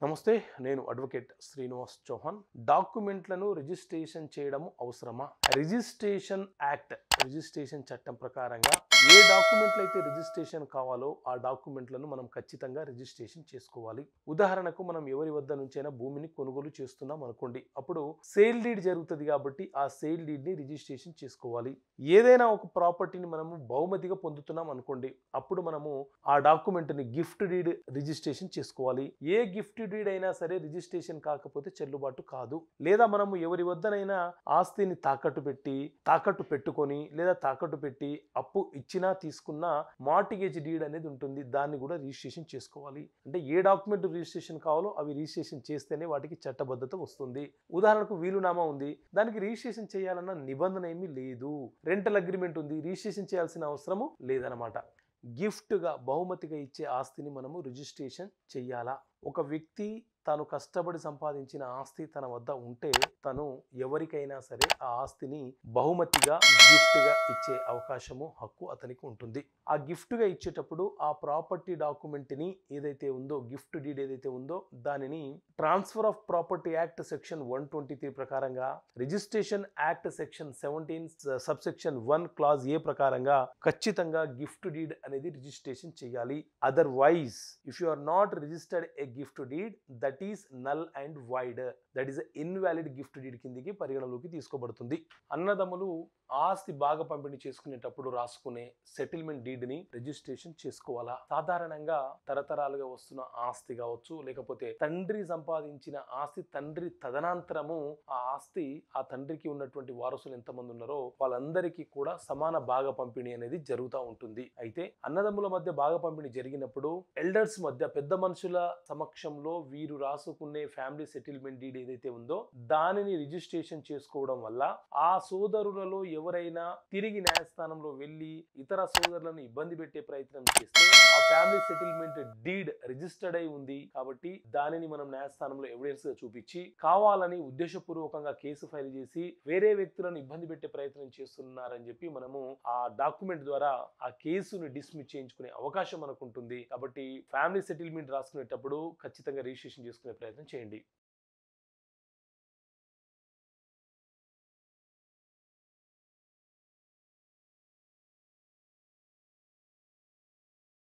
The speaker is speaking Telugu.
నమస్తే. నేను అడ్వకేట్ శ్రీనివాస్ చౌహాన్. డాక్యుమెంట్లను రిజిస్ట్రేషన్ చేయడం అవసరమా? రిజిస్ట్రేషన్ యాక్ట్, రిజిస్ట్రేషన్ చట్టం ప్రకారంగా ఏ డాక్యుమెంట్లు అయితే రిజిస్ట్రేషన్ కావాలో ఆ డాక్యుమెంట్లను మనం ఖచ్చితంగా రిజిస్ట్రేషన్ చేసుకోవాలి. ఉదాహరణకు మనం ఎవరి వద్ద నుంచైనా భూమిని కొనుగోలు చేస్తున్నాం అనుకోండి. అప్పుడు సేల్ డీడ్ జరుగుతుంది కాబట్టి ఆ సేల్ డీడ్ని రిజిస్ట్రేషన్ చేసుకోవాలి. ఏదైనా ఒక ప్రాపర్టీని మనము బహుమతిగా పొందుతున్నాం అనుకోండి. అప్పుడు మనము ఆ డాక్యుమెంట్ని గిఫ్ట్ డీడ్ రిజిస్ట్రేషన్ చేసుకోవాలి. ఏ గిఫ్ట్ డీడ్ అయినా సరే రిజిస్ట్రేషన్ కాకపోతే చెల్లుబాటు కాదు. లేదా మనము ఎవరి వద్దనైనా ఆస్తిని తాకట్టు పెట్టుకొని లేదా తాకట్టు పెట్టి అప్పు ఇచ్చినా తీసుకున్నా మార్టిగేజ్ డీడ్ అనేది ఉంటుంది. దాన్ని కూడా రిజిస్ట్రేషన్ చేసుకోవాలి. అంటే ఏ డాక్యుమెంట్ రిజిస్ట్రేషన్ కావాలో అవి రిజిస్ట్రేషన్ చేస్తేనే వాటికి చట్టబద్ధత వస్తుంది. ఉదాహరణకు వీలునామా ఉంది, దానికి రిజిస్ట్రేషన్ చేయాలన్న నిబంధన ఏమీ లేదు. రెంటల్ అగ్రిమెంట్ ఉంది, రిజిస్ట్రేషన్ చేయాల్సిన అవసరము లేదనమాట. గిఫ్ట్గా బహుమతిగా ఇచ్చే ఆస్తిని మనము రిజిస్ట్రేషన్ చెయ్యాలా? ఒక వ్యక్తి తాను కష్టపడి సంపాదించిన ఆస్తి తన వద్ద ఉంటే తను ఎవరికైనా సరే ఆ ఆస్తిని బహుమతిగా గిఫ్ట్గా ఇచ్చే అవకాశము, హక్కు అతనికి ఉంటుంది. ఆ గిఫ్ట్గా ఇచ్చేటప్పుడు ఆ ప్రాపర్టీ డాక్యుమెంట్ని ఏదైతే ఉందో, గిఫ్ట్ డీడ్ ఏదైతే ఉందో దానిని transfer of property act section 123 ప్రకారంగా, registration act section 17 subsection 1 clause A ప్రకారంగా ఖచ్చితంగా గిఫ్ట్ డీడ్ అనేది రిజిస్ట్రేషన్ చేయాలి. Otherwise if you are not registered a gift deed that is null and void, that is invalid gift deed కిందికి పరిగణలోకి తీసుకోబడుతుంది. అన్నదమ్ములు ఆస్తి బాగా పంపిణీ చేసుకునేటప్పుడు రాసుకునే సెటిల్మెంట్ డీడ్ ని రిజిస్ట్రేషన్ చేసుకోవాలా? సాధారణంగా తరతరాలుగా వస్తున్న ఆస్తి కావచ్చు, లేకపోతే తండ్రి సంపాదించిన ఆస్తి, తండ్రి తదనంతరము ఆ ఆస్తి ఆ తండ్రికి ఉన్నటువంటి వారసులు ఎంతమంది ఉన్నారో వాళ్ళందరికీ కూడా సమాన భాగ పంపిణీ అనేది జరుగుతూ ఉంటుంది. అయితే అన్నదమ్ముల మధ్య భాగ పంపిణీ జరిగినప్పుడు ఎల్డర్స్ మధ్య, పెద్ద మనుషుల సమక్షంలో వీరు రాసుకునే ఫ్యామిలీ సెటిల్మెంట్ డీడ్ ఏదైతే ఉందో దానిని రిజిస్ట్రేషన్ చేసుకోవడం వల్ల ఆ సోదరులలో ఎవరైనా తిరిగి న్యాయస్థానంలో వెళ్ళి ఇతర సోదరులను ఇబ్బంది పెట్టే ప్రయత్నం చేస్తే ఆ ఫ్యామిలీ సెటిల్మెంట్ డీడ్ రిజిస్టర్డ్ అయి ఉంది కాబట్టి దానిని మనం న్యాయస్థానంలో ఎవిడెన్స్ గా చూపించి కావాలని ఉద్దేశపూర్వకంగా కేసు ఫైల్ చేసి వేరే వ్యక్తులను ఇబ్బంది పెట్టే ప్రయత్నం చేస్తున్నారని చెప్పి మనము ఆ డాక్యుమెంట్ ద్వారా ఆ కేసును డిస్మిస్ చేయించుకునే అవకాశం మనకు ఉంటుంది. కాబట్టి ఫ్యామిలీ సెటిల్మెంట్ రాసుకునేటప్పుడు ఖచ్చితంగా రిజిస్ట్రేషన్ చేసుకునే ప్రయత్నం చేయండి.